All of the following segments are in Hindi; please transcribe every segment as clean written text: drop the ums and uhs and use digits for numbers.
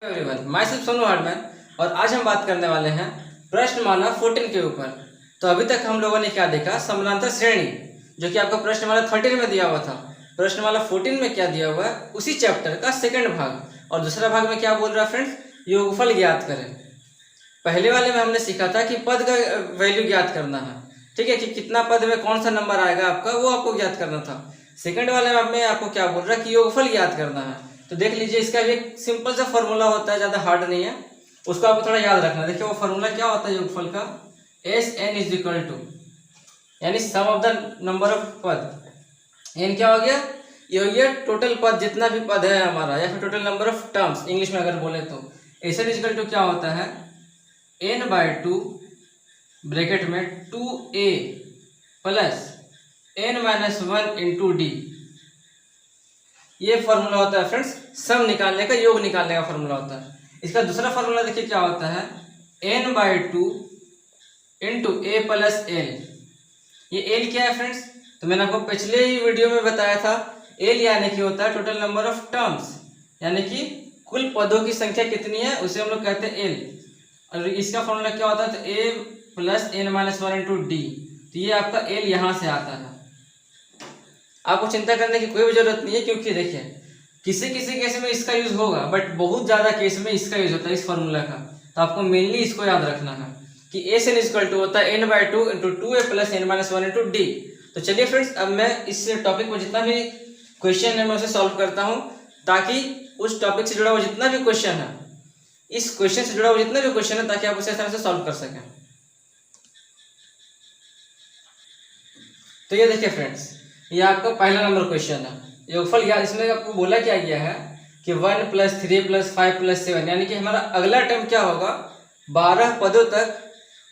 Everyone, my self Sonu Hardman. और आज हम बात करने वाले हैं प्रश्नमाला 14 के ऊपर। तो अभी तक हम लोगों ने क्या देखा, समानांतर श्रेणी, जो कि आपको प्रश्नमाला 13 में दिया हुआ था। प्रश्नमाला 14 में क्या दिया हुआ है, उसी चैप्टर का सेकंड भाग। और दूसरा भाग में क्या बोल रहा है फ्रेंड्स, योगफल ज्ञात करें। पहले वाले में हमने सीखा था कि पद का वैल्यू ज्ञात करना है, ठीक है, कि कितना पद में कौन सा नंबर आएगा आपका, वो आपको ज्ञात करना था। सेकंड वाले में आपको क्या बोल रहा है कि योगफल ज्ञात करना है। तो देख लीजिए, इसका भी एक सिंपल सा फॉर्मूला होता है, ज़्यादा हार्ड नहीं है, उसको आपको थोड़ा याद रखना। देखिए वो फॉर्मूला क्या होता है योगफल का, S N is equal to, यानी sum of the number of पद। एन क्या हो गया, ये हो गया टोटल पद, जितना भी पद है हमारा, या फिर total number of terms English में अगर बोले तो। S N is equal to क्या होता है, एन बाय टू ब्रैकेट में 2a plus n minus 1 into D. ये फॉर्मूला होता है फ्रेंड्स सम निकालने का, योग निकालने का फॉर्मूला होता है। इसका दूसरा फॉर्मूला देखिए क्या होता है, n bye two into A plus L. ये एल क्या है फ्रेंड्स, तो मैंने आपको पिछले ही वीडियो में बताया था, एल यानी कि होता है टोटल नंबर ऑफ टर्म्स, यानी कि कुल पदों की संख्या कितनी है उसे हम लोग कहते हैं एल। और इसका फॉर्मूला क्या होता है, तो a plus N minus 1 into D. तो ये आपका एल यहाँ से आता है। आपको चिंता करने की कोई भी जरूरत नहीं है, क्योंकि देखिए किसी किसी केस में इसका यूज होगा, बट बहुत ज्यादा केस में इसका यूज होता है इस फॉर्मूला का। तो आपको मेनली इसको याद रखना है कि एस एन इक्वल टू होता है N by two into 2a plus N minus 1 into D. तो चलिए फ्रेंड्स, अब मैं इस टॉपिक में जितना भी क्वेश्चन है मैं उसे सॉल्व करता हूँ, ताकि उस टॉपिक से जुड़ा हुआ जितना भी क्वेश्चन है, इस क्वेश्चन से जुड़ा हुआ जितना भी क्वेश्चन है, ताकि आप उसे आसानी से सॉल्व कर सकें। तो ये देखिए फ्रेंड्स, ये आपका पहला नंबर क्वेश्चन है योगफल ज्ञात। इसमें आपको बोला क्या गया है कि 1 प्लस 3 प्लस 5 प्लस 7, यानी कि हमारा अगला टर्म क्या होगा, 12 पदों तक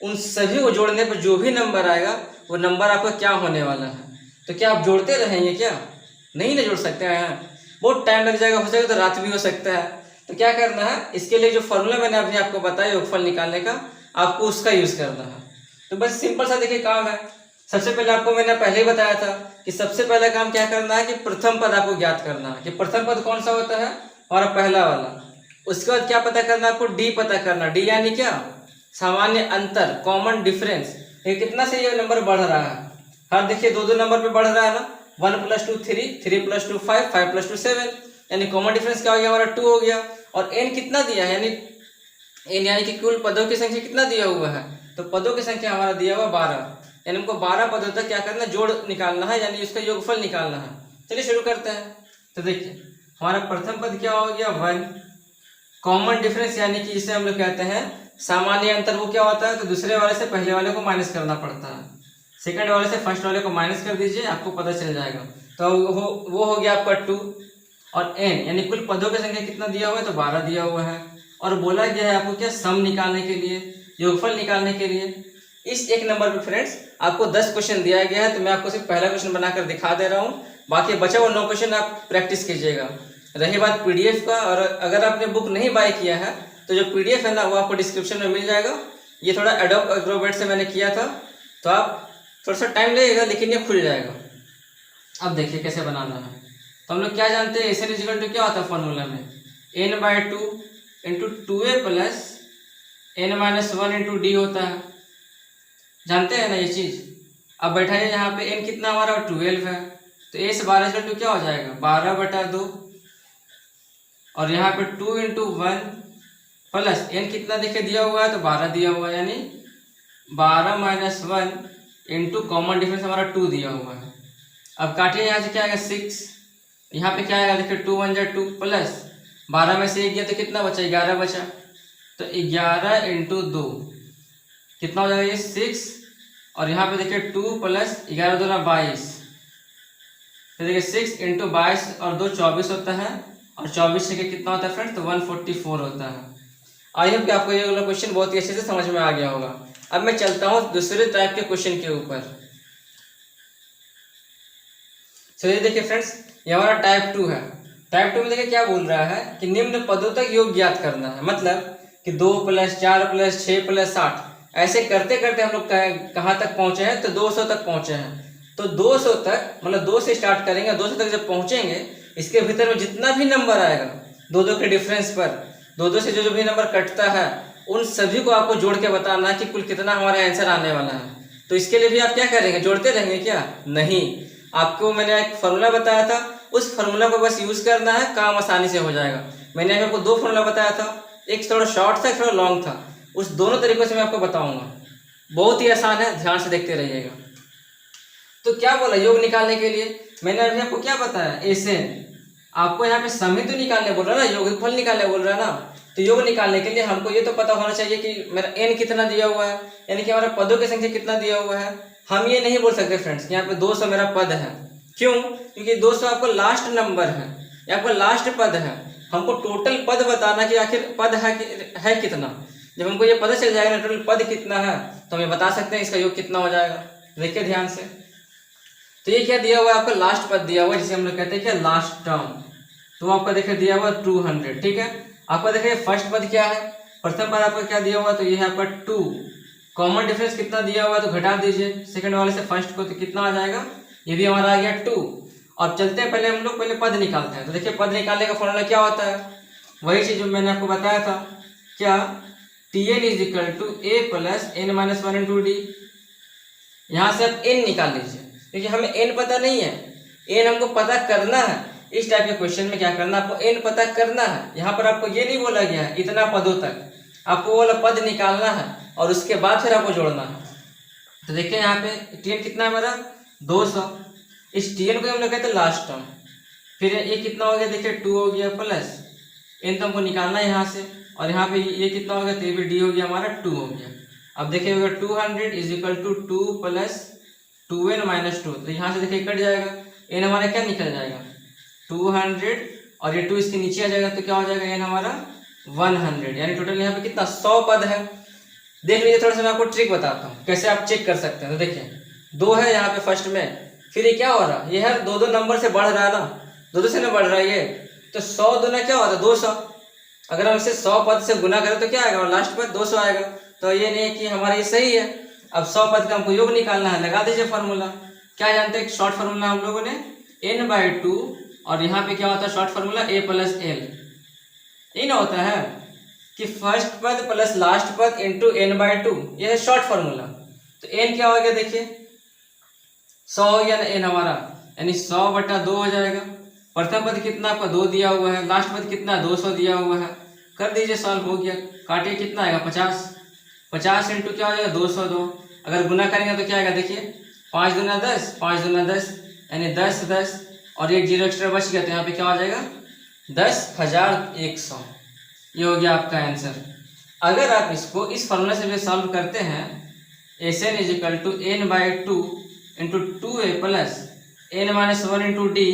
उन सभी को जोड़ने पर जो भी नंबर आएगा वो नंबर आपका क्या होने वाला है। तो क्या आप जोड़ते रहेंगे, क्या नहीं ना जोड़ सकते हैं, बहुत टाइम लग जाएगा, हो सके तो रात भी हो सकता है। तो क्या करना है, इसके लिए जो फॉर्मूला मैंने अभी आपको बताया योगफल निकालने का, आपको उसका यूज करना है। तो बस सिंपल सा देखिए काम है। सबसे पहले आपको मैंने पहले ही बताया था कि सबसे पहला काम क्या करना है कि प्रथम पद आपको ज्ञात करना है, कि प्रथम पद कौन सा होता है, हमारा पहला वाला। उसके बाद क्या पता करना है आपको, डी पता करना। डी यानी क्या, सामान्य अंतर, कॉमन डिफरेंस। ये कितना से ये नंबर बढ़ रहा है, हर देखिए दो दो नंबर पे बढ़ रहा है ना, 1 प्लस 2 3, 3 प्लस 2 5, 5 प्लस 2 7, यानी कॉमन डिफरेंस क्या हो गया हमारा 2 हो गया। और एन कितना दिया है, एन यानी कि कुल पदों की संख्या कितना दिया हुआ है, तो पदों की संख्या हमारा दिया हुआ 12, यानी हमको 12 पदों तक क्या करना है, जोड़ निकालना है, यानी उसका योगफल निकालना है। चलिए शुरू करते हैं। तो देखिए हमारा प्रथम पद क्या हो गया 1, कॉमन डिफरेंस यानी कि इसे हम लोग कहते हैं सामान्य अंतर। वो क्या होता है, तो दूसरे वाले से पहले वाले को माइनस करना पड़ता है, सेकंड वाले से फर्स्ट वाले को माइनस कर दीजिए, आपको पता चल जाएगा। तो वो हो गया आपका 2। और एन यानी कुल पदों की संख्या कितना दिया हुआ है, तो 12 दिया हुआ है। और बोला गया है आपको क्या, सम निकालने के लिए, योगफल निकालने के लिए। इस एक नंबर पे फ्रेंड्स आपको 10 क्वेश्चन दिया गया है, तो मैं आपको सिर्फ पहला क्वेश्चन बनाकर दिखा दे रहा हूँ, बाकी बचा हुआ 9 क्वेश्चन आप प्रैक्टिस कीजिएगा। रही बात पीडीएफ का, और अगर आपने बुक नहीं बाय किया है तो जो पीडीएफ है ना, वो आपको डिस्क्रिप्शन में मिल जाएगा। ये थोड़ा एडोब एक्रोबैट से मैंने किया था, तो आप थोड़ा सा टाइम लगेगा, लेकिन ये खुल जाएगा। अब देखिए कैसे बनाना है। तो हम लोग क्या जानते हैं, एस एन इक्वल टू क्या होता है फॉर्मूला में, N by two into 2a plus N minus 1 into D होता है, जानते हैं ना ये चीज। अब बैठाइए यहाँ पे, n कितना हमारा 12 है, तो a से 12 इक्वल टू क्या हो जाएगा 12/2, और यहाँ पे 2 इंटू 1 प्लस n कितना देखिए दिया हुआ है, तो 12 दिया हुआ है, यानी 12 माइनस 1 इंटू कॉमन डिफरेंस हमारा 2 दिया हुआ है। अब काटिए, यहाँ से क्या आएगा 6, यहाँ पे क्या आएगा देखिए 2 1 2 प्लस 12 में से 1 गया तो कितना बचा, 11 बचा, तो 11 इंटू 2 कितना हो जाएगा ये 6, और यहाँ पे देखिए 2 प्लस 11 दूना 22, तो देखिए 6 इंटू 22 और 2 24 होता है, और 24 से कितना होता है फ्रेंड्स, तो 144 होता है। आई होप कि आपको ये वाला क्वेश्चन बहुत ही अच्छे से समझ में आ गया होगा। अब मैं चलता हूँ दूसरे टाइप के क्वेश्चन के ऊपर। चलिए देखिए फ्रेंड्स, ये हमारा टाइप 2 है। टाइप 2 में देखिए क्या बोल रहा है कि निम्न पदों तक योग ज्ञात करना है, मतलब कि 2 प्लस 4 प्लस 6 प्लस 8, ऐसे करते करते हम लोग कहाँ तक पहुंचे हैं, तो 200 तक पहुंचे हैं। तो 200 तक मतलब 2 से स्टार्ट करेंगे, 200 तक जब पहुंचेंगे, इसके भीतर में जितना भी नंबर आएगा दो के डिफरेंस पर, दो दो से जो जो भी नंबर कटता है उन सभी को आपको जोड़ के बताना है कि कुल कितना हमारा आंसर आने वाला है। तो इसके लिए भी आप क्या करेंगे, जोड़ते रहेंगे क्या? नहीं, आपको मैंने एक फार्मूला बताया था, उस फार्मूला को बस यूज करना है, काम आसानी से हो जाएगा। मैंने आपको दो फार्मूला बताया था, एक थोड़ा शॉर्ट था, एक थोड़ा लॉन्ग था। उस दोनों तरीकों से मैं आपको बताऊंगा, बहुत ही आसान है, ध्यान से देखते रहिएगा। तो क्या बोला योग निकालने के लिए, मैंने अभी आपको क्या बताया, एसएन। आपको यहाँ पे सम ही तो निकालने बोल रहा है ना, योगफल निकालने बोल रहा है ना। तो योग निकालने के लिए हमको ये तो पता होना चाहिए कि मेरा एन कितना दिया हुआ है, यानी कि हमारा पदों की संख्या कितना दिया हुआ है। हम ये नहीं बोल सकते फ्रेंड्स कि यहाँ पे 200 मेरा पद है। क्यों? क्योंकि 200 आपको लास्ट नंबर है, या आपका लास्ट पद है। हमको टोटल पद बताना कि आखिर पद है कितना। जब हमको ये पता चल जाएगा ना टोटल पद कितना है, तो हम ये बता सकते हैं इसका योग कितना हो जाएगा। देखिए ध्यान से, तो ये क्या दिया हुआ है आपका, लास्ट पद दिया हुआ है, जिसे हम लोग कहते हैं क्या, लास्ट टर्म। तो आपका देखिए दिया हुआ 200, ठीक है। आपका देखिए फर्स्ट पद क्या है, प्रथम पद आपका क्या दिया हुआ, तो ये है आपका 2। कॉमन डिफरेंस कितना दिया हुआ है, तो घटा दीजिए सेकंड वाले से फर्स्ट को, तो कितना आ जाएगा, ये भी हमारा आ गया 2। अब चलते हैं, पहले हम लोग पहले पद निकालते हैं। तो देखिए पद निकालने का फॉर्मूला क्या होता है, वही चीज जो मैंने आपको बताया था, क्या, Tn is equal to a plus n minus 1 into D. यहाँ से आप n निकाल लीजिए, क्योंकि हमें n पता नहीं है, n हमको पता करना है। इस टाइप के क्वेश्चन में क्या करना, आपको n पता करना है। यहाँ पर आपको ये नहीं बोला गया है इतना पदों तक, आपको वो वाला पद निकालना है और उसके बाद फिर आपको जोड़ना है। तो देखिए यहाँ पे Tn कितना है मेरा, 200। इस Tn को हम लोग कहते हैं लास्ट टर्म। फिर ये कितना हो गया, देखिए 2 हो गया, प्लस n तो हमको निकालना है यहाँ से, और यहाँ पे ये कितना हो गया, तो ये भी d हो गया हमारा 2 हो गया। अब देखिए 200 is equal to 2 plus 2n minus 2। तो यहाँ से देखिए कट जाएगा, n हमारा क्या निकल जाएगा, 200, और ये 2 इसके नीचे आ जाएगा, तो क्या हो जाएगा, n हमारा 100। यानी टोटल यहाँ पे कितना, 100 पद है। देख लीजिए, थोड़ा सा मैं आपको ट्रिक बताता हूँ कैसे आप चेक कर सकते हैं। तो देखिए 2 है यहाँ पे फर्स्ट में, फिर ये क्या हो रहा है, ये है 2 नंबर से बढ़ रहा है ना, 2 से ना बढ़ रहा है ये, तो 100 दूना क्या होता है, 200। अगर हम इसे 100 पद से गुना करें तो क्या आएगा, लास्ट पद 200 आएगा। तो ये नहीं कि हमारा ये सही है। अब 100 पद का हमको योग निकालना है, लगा दीजिए फार्मूला। क्या जानते हैं शॉर्ट फार्मूला हम लोगों ने, n/2, और यहाँ पे क्या होता है short formula, a plus L. यही ना होता है कि फर्स्ट पद प्लस लास्ट पद इंटू n/2, ये है शॉर्ट फार्मूला। तो n क्या हो गया, देखिए 100 हो गया ना n हमारा, यानी 100/2 हो जाएगा। प्रथम पद कितना आपका 2 दिया हुआ है, लास्ट पद कितना 200 दिया हुआ है। कर दीजिए, सॉल्व हो गया। काटिए, कितना आएगा 50। 50 इंटू क्या हो जाएगा 202। अगर गुना करेंगे तो क्या आएगा, देखिए 5 दूना 10, 5 दूना 10, यानी 10 10, और एक जीरो एक्स्ट्रा बच गया, तो यहाँ पे क्या हो जाएगा 10,100। ये हो गया आपका आंसर। अगर आप इसको इस फॉर्मूला से भी सॉल्व करते हैं, Sn is equal to n/2 into 2a plus n minus 1 into D,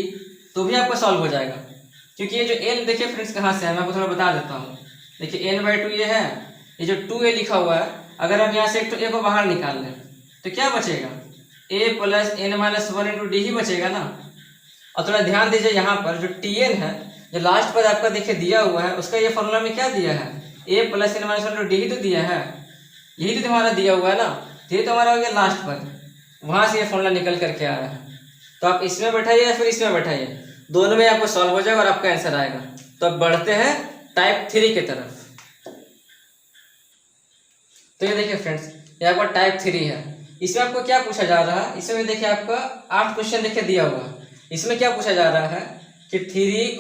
तो भी आपका सॉल्व हो जाएगा। क्योंकि ये जो n देखिए फ्रेंड्स कहाँ से है, मैं आपको थोड़ा बता देता हूँ। देखिए n/2 ये है, ये जो 2a लिखा हुआ है, अगर हम यहाँ से एक तो a को बाहर निकाल लें तो क्या बचेगा, a plus n minus 1 into d ही बचेगा ना। और थोड़ा ध्यान दीजिए, यहाँ पर जो Tn है, जो लास्ट पर आपका देखिए दिया हुआ है, उसका ये फॉर्मूला में क्या दिया है, a plus n minus 1 into d ही तो दिया है, यही तो हमारा दिया हुआ है ना। ये तो हमारा हो गया लास्ट पर, वहाँ से ये फॉर्मूला निकल करके आ रहा है। तो आप इसमें बैठाइए या फिर इसमें बैठाइए, दोनों में आपको सॉल्व हो जाएगा और आपका आंसर आएगा। तो अब बढ़ते हैं टाइप 3 की तरफ। तो ये देखिए फ्रेंड्स, ये आपका टाइप 3 है। इसमें आपको क्या पूछा जा रहा है, इसमें देखिए आपका 8 क्वेश्चन देखिए दिया हुआ है। इसमें क्या पूछा जा रहा है कि 3,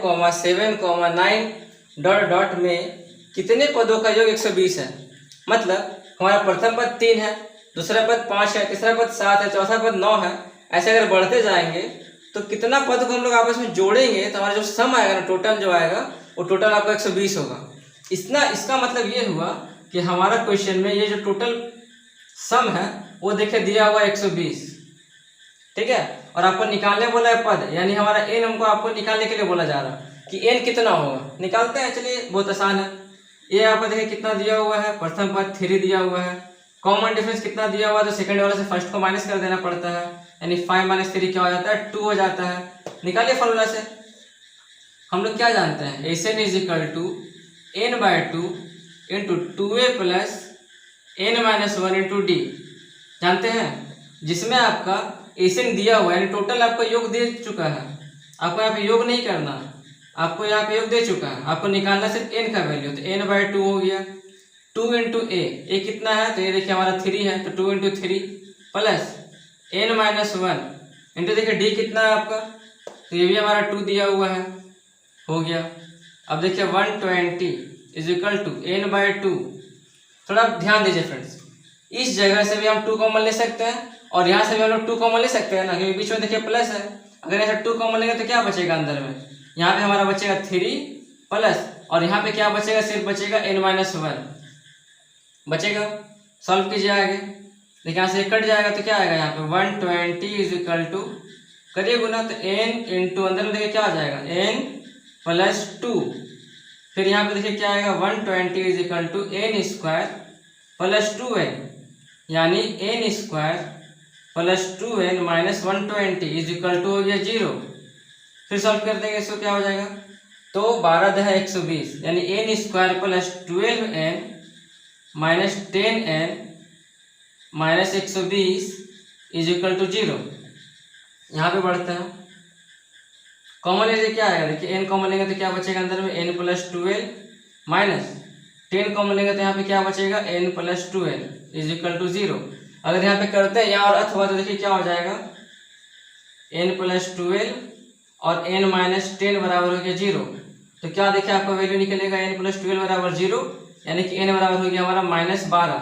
5, 7, 9 डॉट डॉट में कितने पदों का योग 120 है। मतलब हमारा प्रथम पद 3 है, दूसरा पद 5 है, तीसरा पद 7 है, चौथा पद 9 है। ऐसे अगर बढ़ते जाएंगे तो कितना पद को हम लोग आपस में जोड़ेंगे तो हमारा जो सम आएगा ना, टोटल जो आएगा वो टोटल आपका 120 होगा। इसका मतलब ये हुआ कि हमारा क्वेश्चन में ये जो टोटल सम है वो देखिए दिया हुआ 120, ठीक है। और आपको निकालने बोला है पद, यानी हमारा n हमको आपको निकालने के लिए बोला जा रहा है कि n कितना होगा। निकालते हैं, चलिए बहुत आसान है। ये आपको देखिए कितना दिया हुआ है, प्रथम पद 3 दिया हुआ है। कॉमन डिफरेंस कितना दिया हुआ है, तो सेकंड वाले से फर्स्ट को माइनस कर देना पड़ता है, यानी 5 - 3 क्या हो जाता है, 2 हो जाता है। निकालिए फॉर्मूला से। हम लोग क्या जानते हैं, Sn is equal to n/2 into 2a plus n minus 1 into D जानते हैं, जिसमें आपका Sn दिया हुआ है, यानी टोटल आपका योग दे चुका है। आपको यहाँ पे योग नहीं करना, आपको यहाँ पे योग दे चुका है, आपको निकालना सिर्फ n का वैल्यू, तो n/2 हो गया। 2 इंटू ए कितना है, तो ये देखिए हमारा 3 है, तो 2 इंटू 3 प्लस n-1 इंटू देखिए डी कितना है आपका, तो ये भी हमारा 2 दिया हुआ है, हो गया। अब देखिए 120 इज इक्वल टू n/2। थोड़ा ध्यान दीजिए फ्रेंड्स, इस जगह से भी हम 2 कॉमन ले सकते हैं और यहाँ से भी हम लोग 2 कॉमन ले सकते हैं ना, क्योंकि बीच में देखिए प्लस है। अगर ऐसा 2 कॉमन लेंगे तो क्या बचेगा अंदर में, यहाँ पे हमारा बचेगा 3 प्लस, और यहाँ पे क्या बचेगा, सिर्फ बचेगा n-1 बचेगा। सॉल्व कीजिए आगे, देखिए यहाँ से कट जाएगा तो क्या आएगा, यहाँ पे 120 इज इक्वल टू, करिए गुना, तो n इंटू अंदर में देखिए क्या आ जाएगा n+2, फिर यहाँ पे देखिए क्या आएगा 120 is equal to n² plus 2n, यानी n² plus 2n minus 120 is equal to हो गया 0। फिर सॉल्व कर देंगे, इसको क्या हो जाएगा, तो 12×120 यानी n² plus 12n minus 10n minus 120 is equal to 0। यहाँ पे बढ़ता है, कॉमन लेंगे क्या आएगा, देखिए n कॉमन लेंगे तो क्या बचेगा अंदर में n+12 माइनस 10 कॉमन लेंगे तो यहाँ पे क्या बचेगा n+12 इज इक्वल टू 0। अगर यहाँ पे करते हैं यहाँ और अथवा, तो देखिए क्या हो जाएगा n+12 और n-10 बराबर हो गया 0। तो क्या देखिए आपका वैल्यू निकलेगा n+12 बराबर 0, यानी कि n बराबर हो गया हमारा -12,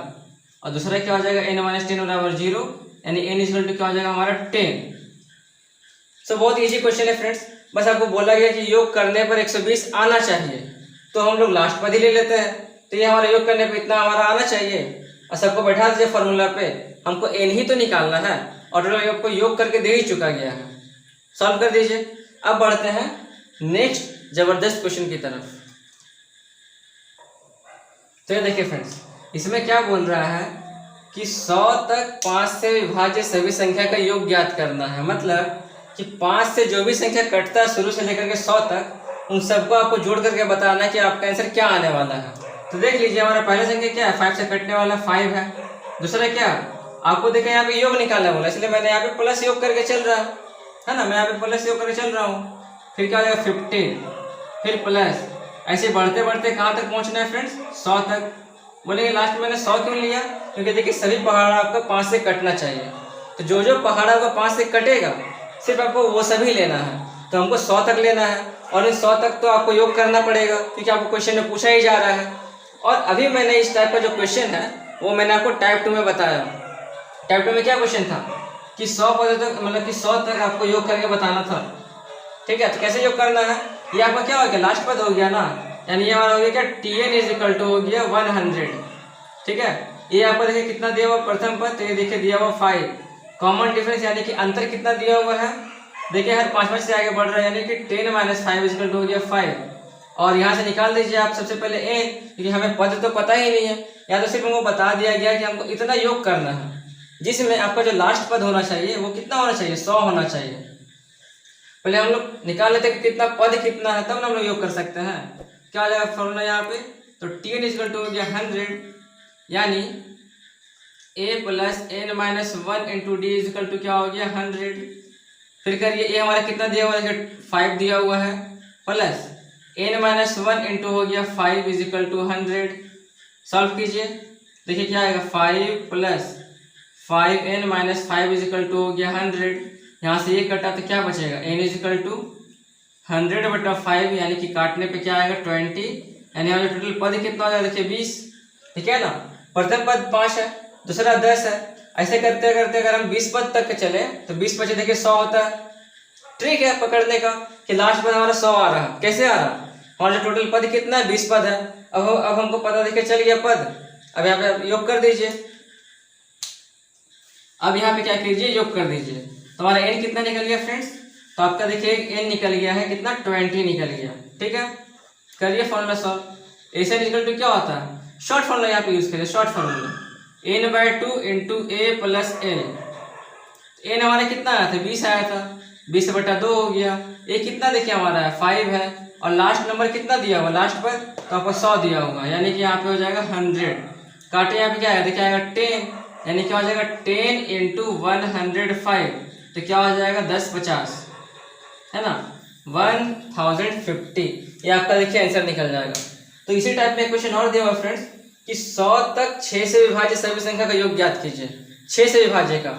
और दूसरा क्या हो जाएगा n-10 बराबर 0, यानी n इक्वल टू क्या हो जाएगा हमारा 10। सो बहुत इजी क्वेश्चन है फ्रेंड्स, बस आपको बोला गया कि योग करने पर 120 आना चाहिए, तो हम लोग लास्ट पद ही ले लेते हैं। तो ये हमारा योग करने पर इतना हमारा आना चाहिए, और सबको बैठा दीजिए फॉर्मूला पे, हमको n ही तो निकालना है, और आपको योग करके दे ही चुका गया है। सॉल्व कर दीजिए। अब बढ़ते हैं नेक्स्ट जबरदस्त क्वेश्चन की तरफ। तो ये देखिए फ्रेंड्स, इसमें क्या बोल रहा है कि 100 तक 5 से विभाज्य सभी संख्या का योग ज्ञात करना है। मतलब कि 5 से जो भी संख्या कटता है शुरू से लेकर के 100 तक, उन सबको आपको जोड़ करके बताना है कि आपका आंसर क्या आने वाला है। तो देख लीजिए, हमारा पहला संख्या क्या है, 5 से कटने वाला 5 है। दूसरा क्या, आपको देखें यहाँ पे योग निकालना बोला, इसलिए मैंने यहाँ पे प्लस योग करके चल रहा है ना, मैं यहाँ पे प्लस योग करके चल रहा हूँ। फिर क्या हो जाएगा 15, फिर प्लस, ऐसे बढ़ते बढ़ते कहाँ तक पहुँचना है फ्रेंड्स, 100 तक। बोलेंगे लास्ट में मैंने 100 क्यों लिया, क्योंकि देखिए सभी पहाड़ आपका 5 से कटना चाहिए, तो जो जो पहाड़ आपका 5 से कटेगा सिर्फ आपको वो सभी लेना है। तो हमको 100 तक लेना है, और इन 100 तक तो आपको योग करना पड़ेगा, क्योंकि आपको क्वेश्चन में पूछा ही जा रहा है। और अभी मैंने इस टाइप का जो क्वेश्चन है वो मैंने आपको टाइप 2 में बताया। टाइप 2 में क्या क्वेश्चन था कि 100 पद तक, मतलब कि 100 तक आपको योग करके बताना था। ठीक है, तो कैसे योग करना है, ये आपका क्या हो गया, लास्ट पद हो गया ना, यानी ये हमारा हो गया क्या, tn इज इक्वल टू हो गया 100। ठीक है, ये आपको देखिए कितना दिया हुआ प्रथम पद, तो ये देखिए दिया हुआ 5। कॉमन डिफरेंस यानी कि अंतर कितना दिया हुआ है, देखिए हर 5 से आगे बढ़ रहा है, यानी कि 10 - 5 इज इक्वल टू हो गया 5। और यहाँ से निकाल दीजिए आप सबसे पहले n, क्योंकि हमें पद तो पता ही नहीं है, या तो सिर्फ हमको बता दिया गया कि हमको इतना योग करना है, जिसमें आपका जो लास्ट पद होना चाहिए वो कितना होना चाहिए, 100 होना चाहिए। पहले हम लोग निकाल लेते हैं कि कितना पद कितना है, तब ना हम लोग योग कर सकते हैं। क्या हो जाएगा फॉर्मूला यहाँ पे, तो tn इज इक्वल टू हो गया 100, यानी a + n-1 into D is equal to क्या हो गया 100। फिर करिए, ये हमारा कितना दिया हुआ है, 5 दिया हुआ है, प्लस n-1 इंटू हो गया 5 इज इक्वल टू 100। सॉल्व कीजिए, देखिए क्या आएगा, 5 + 5n - 5 इज इक्वल टू हो गया 100। यहाँ से ये कटा तो क्या बचेगा, n इज इक्वल टू 100/5, यानी कि काटने पे क्या आएगा 20, यानी हमारा टोटल पद कितना हो जाएगा, देखिए 20। ठीक है ना, प्रथम पद 5 है, दूसरा 10 है। ऐसे करते करते अगर हम 20 पद तक चले तो 20 पचे देखिए 100 होता है। ट्रिक है पकड़ने का कि लास्ट पद हमारा 100 आ रहा है। कैसे आ रहा, हमारा जो टोटल पद कितना है 20 पद है। अब हमको पता देखिए चल गया पद, अब यहाँ पे योग कर दीजिए। अब यहाँ पे क्या कीजिए, योग कर दीजिए, तो हमारा n कितना निकल गया फ्रेंड्स, तो आपका देखिए n निकल गया है कितना, 20 निकल गया। ठीक है, करिए फॉर्मूला सॉल्व। ऐसे निकल टू क्या होता है, शॉर्ट फॉर्मूला यहाँ पे यूज करिए, short formula n/2 into a + l। n हमारा कितना आया था, 20 आया था, 20/2 हो गया। a कितना देखिए हमारा है 5 है, और लास्ट नंबर कितना दिया हुआ लास्ट पर, तो आपको 100 दिया होगा, यानी कि यहाँ पे हो जाएगा 100। काटे यहाँ पे क्या आएगा, देखिए आएगा 10, यानी क्या हो जाएगा 10 × 105, तो क्या हो जाएगा 10×50, है ना। 1050, ये आपका देखिए आंसर निकल जाएगा। तो इसी टाइप में एक क्वेश्चन और दिया हुआ फ्रेंड्स कि 100 तक 6 से विभाज्य सभी संख्या का योग ज्ञात कीजिए, 6 से विभाज्य का।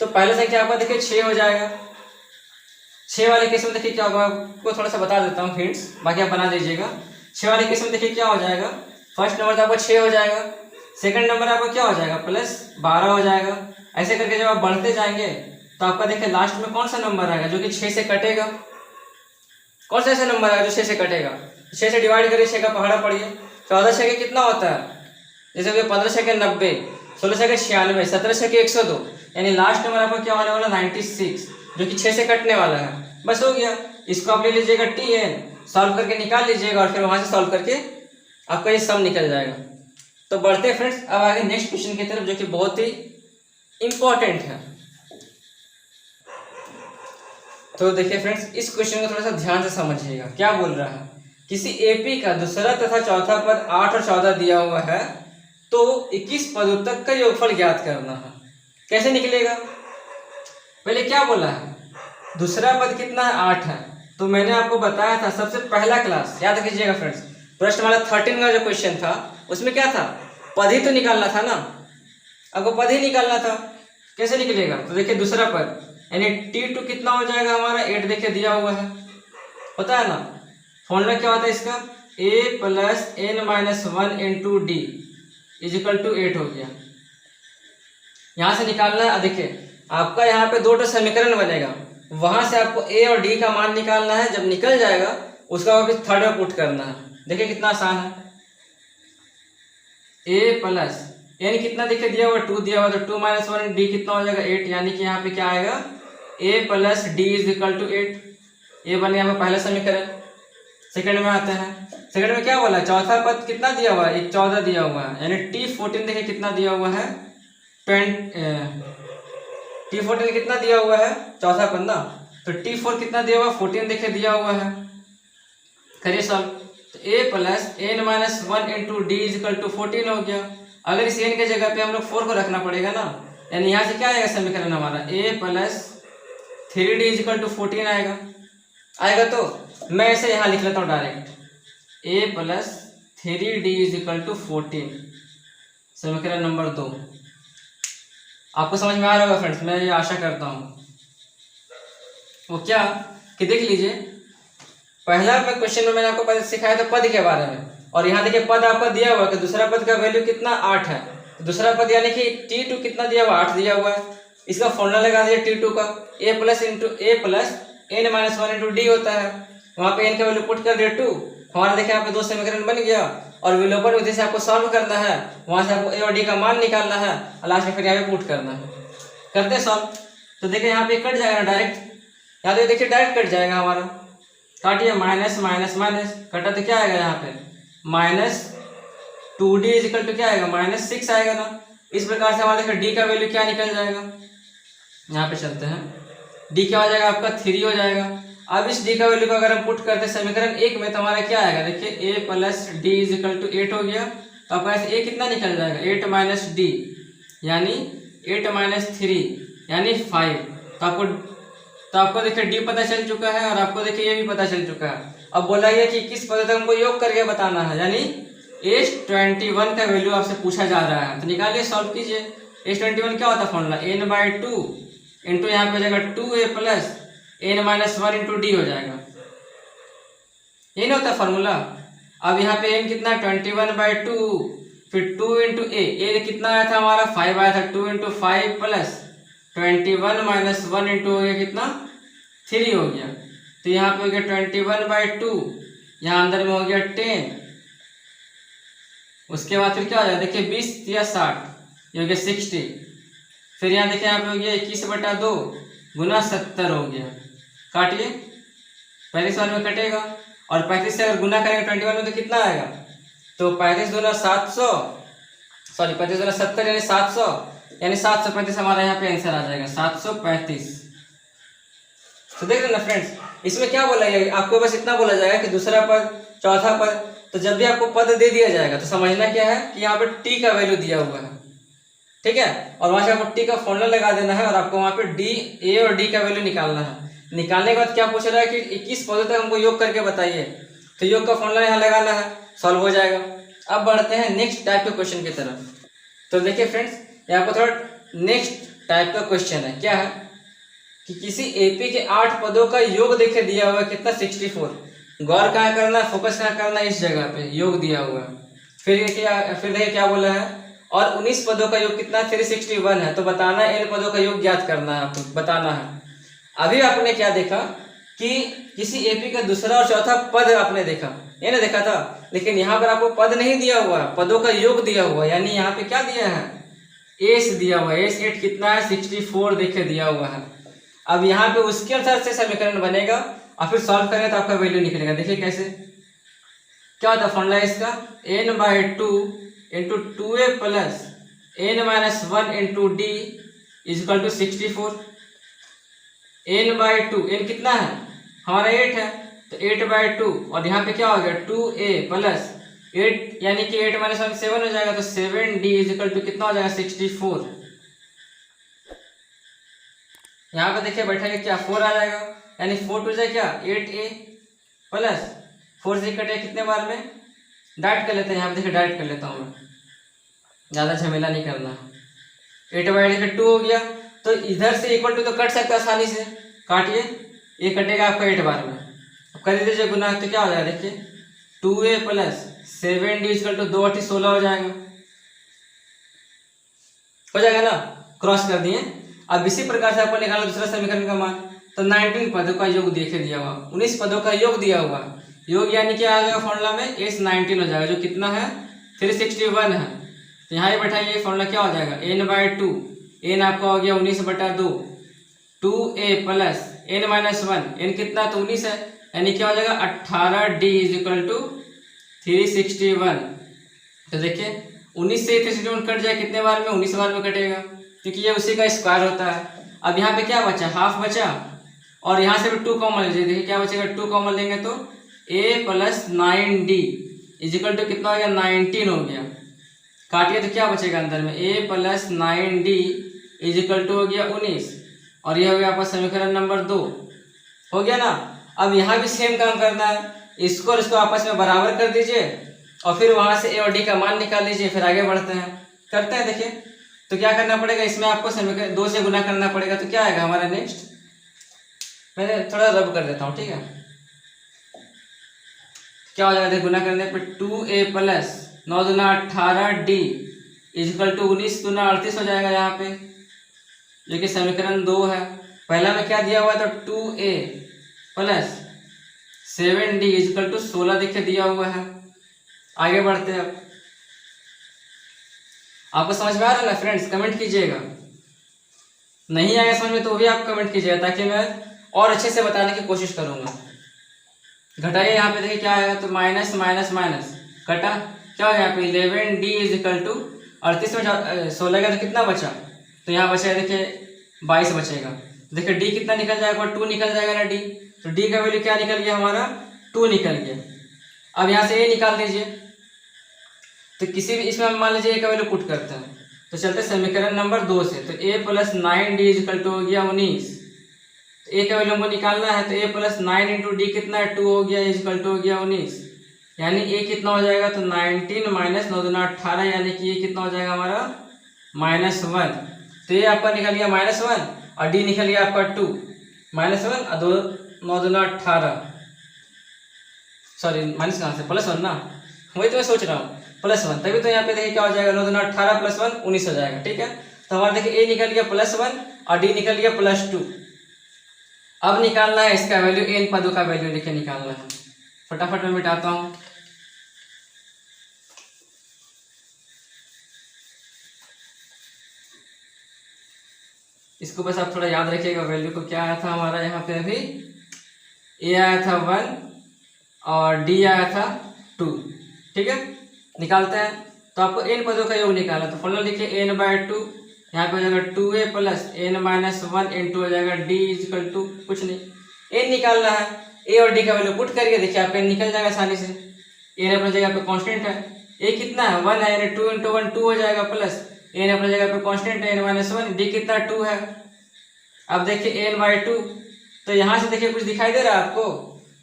तो पहला संख्या आपका देखिए 6 हो जाएगा। 6 वाले केस में देखिए क्या होगा, आपको थोड़ा सा बता देता हूँ फ्रेंड्स, बाकी आप बना दीजिएगा। 6 वाले केस में देखिए क्या हो जाएगा, फर्स्ट नंबर तो आपका 6 हो जाएगा, सेकंड नंबर आपका क्या हो जाएगा +12 हो जाएगा। ऐसे करके जब आप बढ़ते जाएंगे तो आपका देखिए लास्ट में कौन सा नंबर आएगा जो कि 6 से कटेगा, कौन सा ऐसा नंबर आएगा जो 6 से कटेगा। 6 से डिवाइड करिए, 6 का पहाड़ा पड़िए, 14 6 कितना होता है, जैसे कि 15 6 90, 16 6 96, 17 6 102, यानी लास्ट नंबर आपका क्या होने वाला 96, जो कि 6 से कटने वाला है। बस हो गया, इसको आप ले लीजिएगा TN, सॉल्व करके निकाल लीजिएगा और फिर वहां से सॉल्व करके आपका ये सम निकल जाएगा। तो बढ़ते हैं फ्रेंड्स अब आगे नेक्स्ट क्वेश्चन की तरफ, जो कि बहुत ही इंपॉर्टेंट है। तो देखिए फ्रेंड्स, इस क्वेश्चन को थोड़ा सा ध्यान से समझिएगा। क्या बोल रहा है, किसी AP का दूसरा तथा चौथा पद 8 और 14 दिया हुआ है, तो 21 पदों तक का योगफल ज्ञात करना है। कैसे निकलेगा, पहले क्या बोला है, दूसरा पद कितना है 8 है। तो मैंने आपको बताया था सबसे पहला क्लास, याद रखिएगा फ्रेंड्स, प्रश्न वाला 13 का जो क्वेश्चन था उसमें क्या था, पद ही तो निकालना था ना, आपको पद ही निकालना था। कैसे निकलेगा, तो देखिए दूसरा पद यानी T2 कितना हो जाएगा हमारा 8, देखिए दिया हुआ है, होता है ना। फॉर्मूला क्या होता है इसका, A + n - 1 × D = 8 हो गया। यहाँ से निकालना है, देखिए आपका यहाँ पे 2 समीकरण बनेगा, वहां से आपको A और D का मान निकालना है। जब निकल जाएगा उसका वापस थर्ड में पुट करना है। देखिए कितना आसान है, A + n कितना देखिए दिया हुआ 2 दिया हुआ, तो 2 - 1 D कितना हो जाएगा 8, यानी कि यहाँ पे क्या आएगा A + D = 8। ये बने यहाँ पे पहला समीकरण। सेकंड में आते हैं, सेकंड में क्या बोला, चौथा पद कितना दिया हुआ है, 14 दिया हुआ है, यानी T14 देखिए कितना दिया हुआ है, T14 कितना दिया हुआ है, चौथा पद ना, तो T4 कितना दिया हुआ 14 देखिए दिया हुआ है। करिए सॉल्व, तो A + n - 1 × D = 14 हो गया। अगर इस n के जगह पे हम लोग 4 को रखना पड़ेगा ना, यानी यहाँ से क्या आएगा समीकरण हमारा, A + 3D = 14 आएगा। तो मैं ऐसे यहाँ लिख लेता हूँ डायरेक्ट, A + 3D = 14, समीकरण नंबर 2। आपको समझ में आ रहा होगा फ्रेंड्स, मैं ये आशा करता हूँ। वो क्या कि देख लीजिए, पहला क्वेश्चन में मैंने आपको पहले सिखाया था पद के बारे में, और यहाँ देखिए पद आपका दिया हुआ है कि दूसरा पद का वैल्यू कितना 8 है। तो दूसरा पद यानी कि T2 कितना दिया हुआ 8 दिया हुआ है, इसका फॉर्मूला लगा दिया T2 का, A + n - 1 × D होता है। वहाँ पे n का वैल्यू पुट कर दिया 2, हमारा देखिए यहाँ पे 2 समीकरण बन गया। और विलोपन विधि से आपको सॉल्व करना है, वहां से आपको A और D का मान निकालना है और लास्ट में फिर यहाँ पे पुट करना है। करते हैं सॉल्व, तो देखिए यहाँ पे कट जाएगा डायरेक्ट, यहाँ पे देखिए डायरेक्ट कट जाएगा हमारा, काटिए माइनस माइनस माइनस, कटा तो क्या आएगा यहाँ पे -2D = क्या आएगा -6 आएगा ना। इस प्रकार से हमारा देखिए D का वैल्यू क्या निकल जाएगा, यहाँ पे चलते हैं, D क्या हो जाएगा आपका 3 हो जाएगा। अब इस D का वैल्यू को अगर हम पुट करते हैं समीकरण 1 में, तो हमारा क्या आएगा, देखिए A + D = 8 हो गया। तो आपका ऐसे A कितना निकल जाएगा 8 - D, यानी 8 - 3 यानी 5। तो आपको देखिए D पता चल चुका है और आपको देखिए ये भी पता चल चुका है। अब बोला है कि किस पद तक हमको योग करके बताना है, यानी S21 का वैल्यू आपसे पूछा जा रहा है। तो निकालिए, सॉल्व कीजिए। S21 क्या होता है फॉर्मूला, n/2 इंटू यहाँ पे हो जाएगा 2A + n - 1 × D हो जाएगा, ये नहीं होता फॉर्मूला। अब यहाँ पे n कितना 21/2, फिर 2 × A कितना आया था हमारा 5 आया था, 2 × 5 + 21 - 1 हो गया कितना 3 हो गया। तो यहाँ पे हो गया 21/2, यहाँ अंदर में हो गया 10, उसके बाद फिर क्या हो जाएगा, देखिए 20 या 60, ये हो गया 60। फिर यहाँ देखिए यहाँ पे हो गया 21/2 गुना 70 हो गया। काटिए, 35 वाले में कटेगा और 35 से अगर गुना करेंगे 21 में तो कितना आएगा, तो 35 दूना 700, सॉरी 35 दूना 70 यानी 700, यानी 735 हमारा यहाँ पे आंसर आ जाएगा 735। तो देख रहे ना फ्रेंड्स, इसमें क्या बोला जाएगा, आपको बस इतना बोला जाएगा कि दूसरा पद चौथा पद, तो जब भी आपको पद दे दिया जाएगा तो समझना क्या है कि यहाँ पे T का वैल्यू दिया हुआ है, ठीक है, और वहां से आपको T का फॉर्मूला लगा देना है और आपको वहां पे A और D का वैल्यू निकालना है। निकालने के बाद क्या पूछ रहा है कि 21 पदों तक हमको योग करके बताइए, तो योग का फॉर्मूला यहाँ लगाना है, सॉल्व हो जाएगा। अब बढ़ते हैं नेक्स्ट टाइप के क्वेश्चन की तरफ। तो देखिए फ्रेंड्स, यहाँ पर थोड़ा नेक्स्ट टाइप का क्वेश्चन है, क्या है कि किसी एपी के 8 पदों का योग देखिए दिया हुआ है कितना 64। गौर कहाँ करना है, फोकस कहाँ करना है, इस जगह पे योग दिया हुआ है। फिर देखिए क्या बोला है, और 19 पदों का योग कितना 361 है, तो बताना है इन पदों का योग ज्ञात करना है, आपको बताना है। अभी आपने क्या देखा कि किसी एपी का दूसरा और चौथा पद आपने देखा, ये ना देखा था, लेकिन यहाँ पर आपको पद नहीं दिया हुआ है, पदों का योग दिया हुआ है। यानी यहाँ पे क्या दिया है, एस दिया हुआ है। एस 8 कितना है 64 देखे दिया हुआ है। अब यहाँ पे उसके अनुसार से समीकरण बनेगा और फिर सॉल्व करें तो आपका वैल्यू निकलेगा। देखिए कैसे, क्या होता है फॉर्मूला इसका, n/2 into 2a plus n-1 into D is equal to 64। n/2, n कितना है हमारा 8 है, तो 8/2 और यहाँ पे क्या हो गया 2a प्लस 8 यानी कि 8 - 1 7 हो जाएगा, तो 7d इजकल टू कितना हो जाएगा 64। यहाँ पे देखिए बैठेगा क्या 4 आ जाएगा, यानी 4 टू जाए क्या 8a प्लस 4 से कटे कितने बार में, डाइट कर लेते हैं। यहाँ पे देखिए डाइट कर लेता हूँ मैं, ज़्यादा झमेला नहीं करना। 8/8 2 हो गया, तो इधर से इक्वल टू तो कट सकता है आसानी से, काटिए, ये कटेगा आपका 8 बार में। अब कर दीजिए गुना, तो क्या हो जाएगा देखिए 2a plus 7d equal to 2 8 16 हो जाएगा, हो जाएगा ना, क्रॉस कर दिए। अब इसी प्रकार से आपको निकाला दूसरा समीकरण का मान, तो 19 पदों का योग देखे दिया हुआ, 19 पदों का योग दिया हुआ, योग यानी क्या आ जाएगा फॉर्मूला में एस 19 हो जाएगा, जो कितना है 361 है। तो यहाँ ये बैठाइए फॉर्मूला क्या हो जाएगा n/2, n आपका हो गया 19/2, 2a प्लस n-1, n कितना तो 19 है, यानी क्या हो जाएगा 18d इज इक्वल टू 361। तो देखिए 19 से 361 कट जाए कितने बार में, 19 बार में कटेगा, क्योंकि ये उसी का स्क्वायर होता है। अब यहाँ पे क्या बचा, हाफ बचा, और यहाँ से भी 2 कॉमन लीजिए, देखिए क्या बचेगा 2 कॉमन लेंगे तो a plus 9d is equal to कितना हो गया 19 हो गया। काटिए तो क्या बचेगा अंदर में, a plus 9d is equal to हो गया 19, और ये हो गया आपका समीकरण नंबर 2, हो गया ना। अब यहाँ भी सेम काम करना है, इसको और इसको आपस में बराबर कर दीजिए और फिर वहाँ से a और d का मान निकाल लीजिए, फिर आगे बढ़ते हैं, करते हैं। देखिए तो क्या करना पड़ेगा, इसमें आपको समीकरण 2 से गुना करना पड़ेगा, तो क्या आएगा हमारा नेक्स्ट, मैं थोड़ा रब कर देता हूँ, ठीक है। क्या हो जाएगा गुना करने पे 2a प्लस 9 दूना 18d इजकल टू 19 दूना 38 हो जाएगा यहाँ पे, जो कि समीकरण 2 है। पहला में क्या दिया हुआ है, तो 2a plus 7d is equal to 16 देखिए दिया हुआ है। आगे बढ़ते हैं, अब आपको समझ में आ रहा है ना फ्रेंड्स, कमेंट कीजिएगा, नहीं आएगा समझ में तो भी आप कमेंट कीजिएगा, ताकि मैं और अच्छे से बताने की कोशिश करूंगा। घटाइए यहाँ पे देखिए क्या आएगा, तो माइनस माइनस माइनस कटा, क्या हो गया यहाँ पे 11d इज इक्वल टू 38 में 16 का तो कितना बचा, तो यहाँ बचा देखिए 22 बचेगा। देखिए d कितना निकल जाएगा, 2 निकल जाएगा ना d, तो d का वैल्यू क्या निकल गया हमारा 2 निकल गया। अब यहाँ से a निकाल दीजिए, तो किसी भी इसमें मान लीजिए a का वैल्यू पुट करते हैं, तो चलते समीकरण नंबर 2 से, तो a plus 9d is equal to हो गया 19, तो a का वैल्यू हमको निकालना है, तो a प्लस 9 इंटू डी कितना है 2 हो गया इज इक्वल टू हो गया 19, यानी a कितना हो जाएगा, तो 19 माइनस 9 दूना 18, यानी कि ये कितना हो जाएगा हमारा -1। तो ये आपका निकल गया -1 और d निकल गया आपका 2, -1 और 2 9 दूना 18, सॉरी माइनस कहाँ से +1 ना, वही तो मैं सोच रहा हूँ +1, तभी तो यहाँ पे देखिए क्या हो जाएगा 9 दूना 18 + 1 19 हो जाएगा, ठीक है। तो हमारा देखिए a निकल गया +1 और d निकल गया +2। अब निकालना है इसका वैल्यू, n पदों का वैल्यू देखिए निकालना है, फटाफट मैं मिटाता हूँ। इसको बस आप थोड़ा याद रखिएगा, वैल्यू को क्या आया था हमारा यहाँ पे, अभी a आया था 1 और d आया था 2, ठीक है। निकालते हैं, तो आपको n पदों का योग निकालना, तो फॉर्मूला लिखिए n/2, यहाँ पे हो जाएगा 2a प्लस n-1 इंटू हो जाएगा d इक्वल टू कुछ नहीं, n निकालना है, a और d का वैल्यू पुट करके देखिए आपका निकल जाएगा आसानी से। n अपनी जगह पे कांस्टेंट है, a कितना है 1 है, यानी 2 इंटू 1 2 हो जाएगा, प्लस n अपनी जगह पे कांस्टेंट है n-1, d कितना 2 है। अब देखिए n/2 तो यहाँ से देखिए कुछ दिखाई दे रहा है आपको,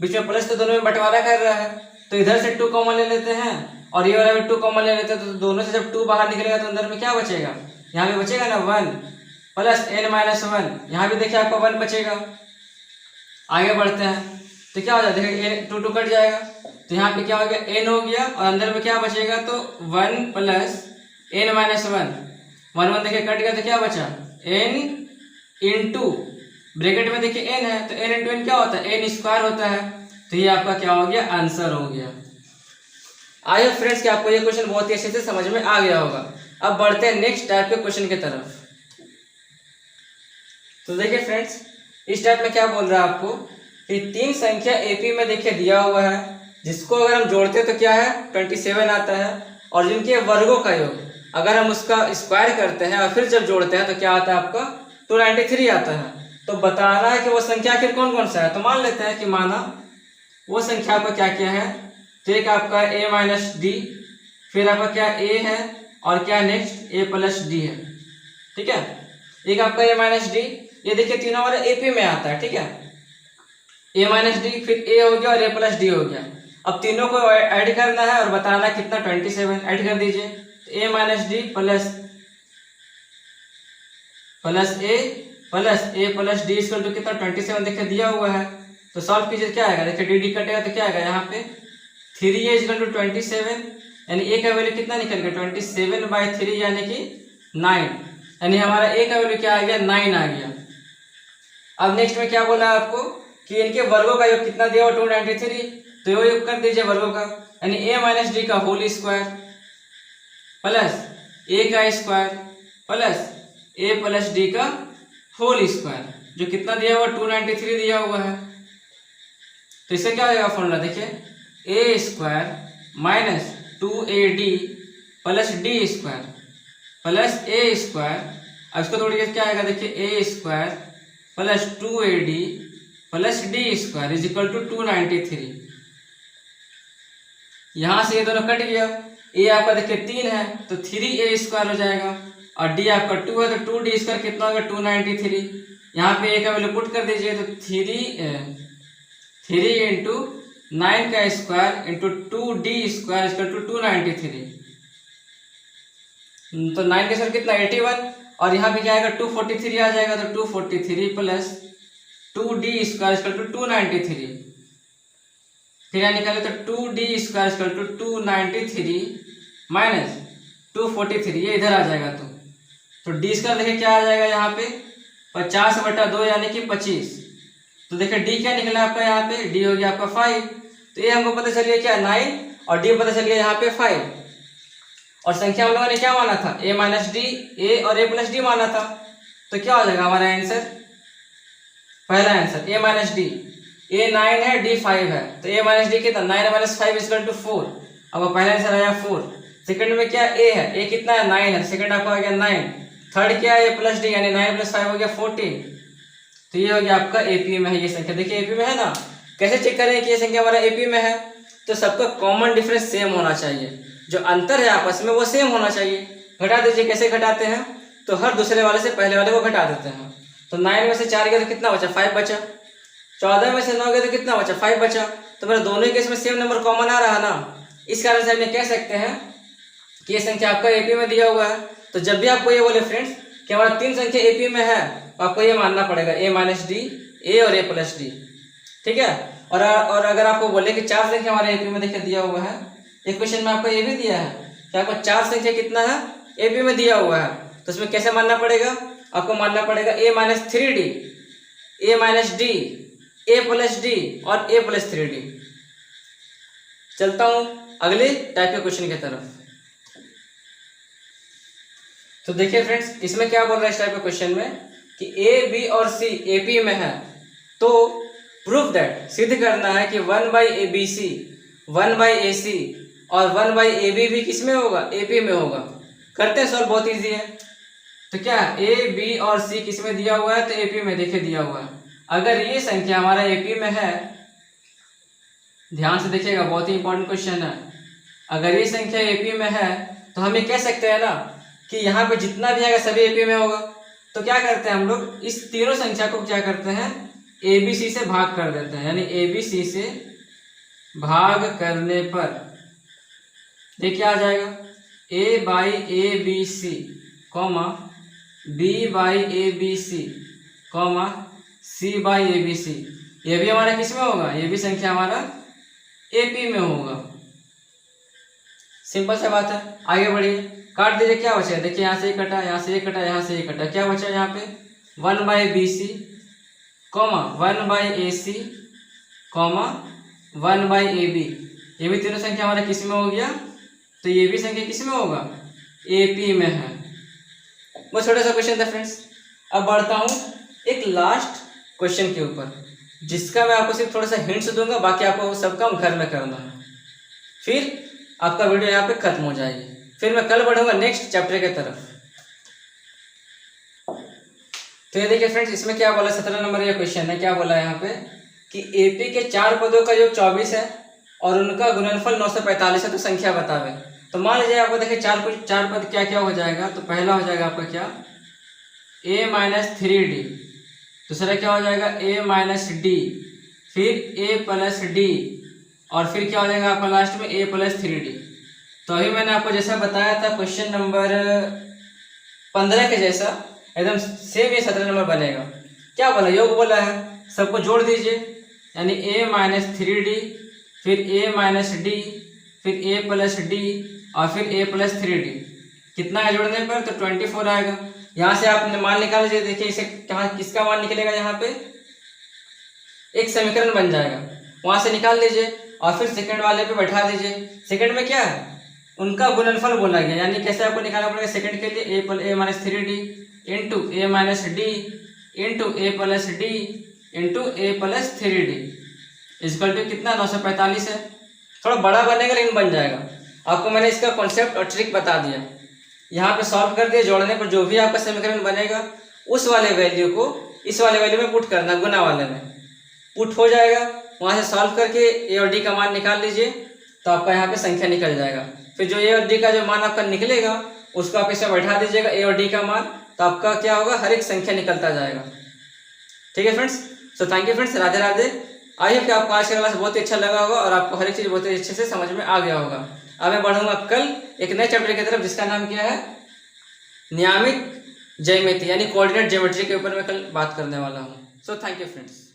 बीच में प्लस तो दोनों में बंटवारा कर रहा है, तो इधर से 2 कॉमन ले लेते हैं और ये वाला भी 2 कॉमन ले लेते हैं, तो दोनों से जब 2 बाहर निकलेगा तो अंदर में क्या बचेगा, यहाँ पे बचेगा ना 1 प्लस n माइनस 1, यहाँ भी देखिए आपको 1 बचेगा। आगे बढ़ते हैं तो क्या हो जाएगा, देखिए 2 कट जाएगा, तो यहाँ पे क्या हो गया, n हो गया और अंदर में क्या बचेगा, तो 1 प्लस n माइनस 1, 1 देखिए कट गया तो क्या बचा, n इंटू ब्रैकेट में देखिए n है, तो n इंटू n क्या होता है, n स्क्वायर होता है, तो ये आपका क्या हो गया, आंसर हो गया। आई होप फ्रेंड्स कि आपको ये क्वेश्चन बहुत ही अच्छे से समझ में आ गया होगा। अब बढ़ते हैं नेक्स्ट टाइप के क्वेश्चन की तरफ। तो देखिए फ्रेंड्स, इस टाइप में क्या बोल रहा है आपको कि 3 संख्या एपी में देखिए दिया हुआ है, जिसको अगर हम जोड़ते हैं तो क्या है 27 आता है, और जिनके वर्गों का योग अगर हम उसका स्क्वायर करते हैं और फिर जब जोड़ते हैं तो क्या आता है आपका 293 आता है। तो बताना है कि वो संख्या आखिर कौन कौन सा है। तो मान लेते हैं कि माना वो संख्या आपका क्या क्या है, तो एक आपका a माइनस डी, फिर आपका क्या a है और क्या नेक्स्ट a प्लस डी है, ठीक है। एक आपका a माइनस डी, ये देखिए तीनों हमारे एपी में आता है, ठीक है, a माइनस डी फिर a हो गया और a प्लस डी हो गया। अब तीनों को ऐड करना है और बताना कितना 27, ऐड कर दीजिए, तो a minus D plus a plus D equal to कितना 27 देखिए दिया हुआ है। तो सॉल्व कीजिए, क्या आएगा, देखिए डी डी कटेगा तो क्या आएगा यहाँ पे 3a इक्वल टू 27, यानी a का वैल्यू कितना निकल गया 27/3 यानी कि 9, यानी हमारा a का वैल्यू क्या आ गया 9 आ गया। अब नेक्स्ट में क्या बोला आपको कि इनके वर्गों का योग कितना दिया हुआ 293, तो यो योग कर दीजिए वर्गों का, यानी a माइनस डी का होल स्क्वायर प्लस a का square plus a plus D का होल स्क्वायर, जो कितना दिया हुआ 293 दिया हुआ है। तो इससे क्या हो जाएगा फॉर्मूला, देखिए a square minus 2ad plus D square plus a square, अब इसको तोड़िए क्या आएगा, देखिए a square plus 2ad plus D square is equal to 293। यहाँ से ये दोनों कट गया, a आपका देखिए 3 है तो 3a स्क्वायर हो जाएगा और d आपका 2 है तो 2d स्क्वायर कितना होगा 293। यहाँ पे a का वैल्यू पुट कर दीजिए, तो 3 इंटू 9 का square into 2d square equal to 293, तो 9 का स्क्वायर कितना 81 और यहाँ पे क्या आएगा 243 आ जाएगा, तो 243 plus 2d square equal to 293, फिर यहाँ निकाले तो 2d square equal to 293 minus 243, ये इधर आ जाएगा, तो d स्क्वायर देखिए क्या आ जाएगा यहाँ पे 50/2 यानी कि 25। तो देखिए d क्या निकला आपका यहाँ पे, d हो गया आपका 5, तो ये हमको पता चल गया क्या 9 और d पता चल गया यहाँ पे 5, और संख्या हम लोगों ने क्या माना था a माइनस डी, a और a प्लस डी माना था। तो क्या हो जाएगा हमारा आंसर, पहला answer a minus D, a 9 है d 5 है, तो a माइनस डी कितना 9 माइनस 5 इक्वल टू 4, अब पहला आंसर आया 4। सेकंड में क्या a है, a कितना है 9 है, सेकंड आपका आ गया 9, थर्ड क्या है a प्लस डी यानी 9 प्लस 5 हो गया 14, तो ये हो गया आपका एपी में है ये संख्या। देखिए एपी में है ना, कैसे चेक करें कि ये संख्या हमारा एपी में है, तो सबका कॉमन डिफरेंस सेम होना चाहिए, जो अंतर है आपस में वो सेम होना चाहिए। घटा दीजिए, कैसे घटाते हैं, तो हर दूसरे वाले से पहले वाले को घटा देते हैं, तो 9 में से 4 गया तो कितना बचा 5 बचा, 14 में से 9 गया तो कितना बचा 5 बचा, तो मेरा दोनों केस में सेम नंबर कॉमन आ रहा है ना, इस कारण से हम ये कह सकते हैं कि ये संख्या आपका एपी में दिया हुआ है। तो जब भी आपको ये बोले फ्रेंड्स कि हमारा 3 संख्या एपी में है, तो आपको ये मानना पड़ेगा a माइनस डी, a और a प्लस डी, ठीक है। और अगर आपको बोले कि 4 संख्या हमारे एपी में देखिए दिया हुआ है, एक क्वेश्चन में आपको ये भी दिया है कि आपको 4 संख्या कितना है एपी में दिया हुआ है, तो उसमें कैसे मानना पड़ेगा, आपको मानना पड़ेगा a minus 3d, a minus D, a plus D और a प्लस 3d। चलता हूँ अगले टाइप के क्वेश्चन की तरफ। तो देखिए फ्रेंड्स, इसमें क्या बोल रहा है इस टाइप के क्वेश्चन में कि a, b और c एपी में है, तो प्रूफ दैट सिद्ध करना है कि 1/abc 1/ac और 1/ab भी किस में होगा एपी में होगा। करते हैं सॉल्व, बहुत इजी है। तो क्या a, b और c किस में दिया हुआ है, तो एपी में देखिए दिया हुआ है। अगर ये संख्या हमारा एपी में है, ध्यान से देखिएगा बहुत ही इंपॉर्टेंट क्वेश्चन है, अगर ये संख्या एपी में है तो हम ये कह सकते हैं ना कि यहाँ पे जितना भी आएगा सभी एपी में होगा। तो क्या करते हैं हम लोग, इस तीनों संख्या को क्या करते हैं ए बी सी से भाग कर देते हैं, यानी ए बी सी से भाग करने पर ये क्या आ जाएगा, a by A b C comma b by A b C comma c by A b c. ये भी हमारा किस में होगा, ये भी संख्या हमारा ए पी में होगा। सिंपल सा बात है। आगे बढ़िए, काट दीजिए, क्या बचा, देखिए यहाँ से ये कटा, यहाँ से ये कटा, यहाँ से ये कटा, क्या बचा यहाँ पे 1 by B C comma 1 by A C comma 1 by A B. ये भी तीनों संख्या हमारा किस में हो गया, तो ये भी संख्या किस में होगा, ए पी में है। वो छोटा सा क्वेश्चन था फ्रेंड्स। अब बढ़ता हूँ एक लास्ट क्वेश्चन के ऊपर, जिसका मैं आपको सिर्फ थोड़ा सा हिंट्स दूंगा, बाकी आपको सब काम घर में करना है, फिर आपका वीडियो यहाँ पे खत्म हो जाएगी। फिर मैं कल बढ़ूंगा नेक्स्ट चैप्टर की तरफ। तो ये देखिए फ्रेंड्स, इसमें क्या बोला, 17 नंबर ये क्वेश्चन है, क्या बोला है यहाँ पे कि एपी के 4 पदों का योग 24 है और उनका गुणनफल 945 है, तो संख्या बतावे। तो मान लीजिए आपको देखिए चार पद क्या क्या हो जाएगा। तो पहला हो जाएगा आपका क्या, a माइनस 3d, दूसरा क्या हो जाएगा a माइनस डी, फिर a प्लस डी, और फिर क्या हो जाएगा आपका लास्ट में a प्लस 3d। तो अभी मैंने आपको जैसा बताया था क्वेश्चन नंबर 15 के जैसा एकदम सेम ये 17 नंबर बनेगा। क्या बोला, योग बोला है, सबको जोड़ दीजिए, यानी a माइनस 3d, फिर a माइनस डी, फिर a प्लस डी, और फिर a प्लस 3d। कितना है जोड़ने पर, तो 24 आएगा। यहाँ से आप मान निकाल लीजिए, देखिए इसे कहाँ किसका मान निकलेगा, यहाँ पे एक समीकरण बन जाएगा, वहां से निकाल लीजिए और फिर सेकंड वाले पे बैठा दीजिए। सेकंड में क्या है, उनका गुणनफल बोला गया, यानी कैसे आपको निकालना पड़ेगा सेकंड के लिए, a minus 3d into A minus D into A plus D into A plus 3d equal to कितना 945 है। थोड़ा बड़ा बनेगा लेकिन बन जाएगा। आपको मैंने इसका कॉन्सेप्ट और ट्रिक बता दिया, यहाँ पे सॉल्व कर दिया, जोड़ने पर जो भी आपका समीकरण बनेगा उस वाले वैल्यू को इस वाले वैल्यू में पुट करना, गुना वाले में पुट हो जाएगा। वहाँ से सॉल्व करके ए और डी का मान निकाल लीजिए, तो आपका यहाँ पे संख्या निकल जाएगा। फिर जो ए और डी का जो मान आपका निकलेगा उसको आप इसे बैठा दीजिएगा, ए और डी का मान, तो आपका क्या होगा, हर एक संख्या निकलता जाएगा। ठीक है friends, so thank you friends, Radhe Radhe. I hope कि आपको आज का क्लास बहुत ही अच्छा लगा होगा और आपको हर एक चीज़ बहुत ही अच्छे से समझ में आ गया होगा। अब मैं बढ़ूंगा कल एक नए चैप्टर की तरफ, जिसका नाम क्या है, नियमित ज्यामिति, यानी कोऑर्डिनेट ज्योमेट्री के ऊपर मैं कल बात करने वाला हूँ। So thank you friends.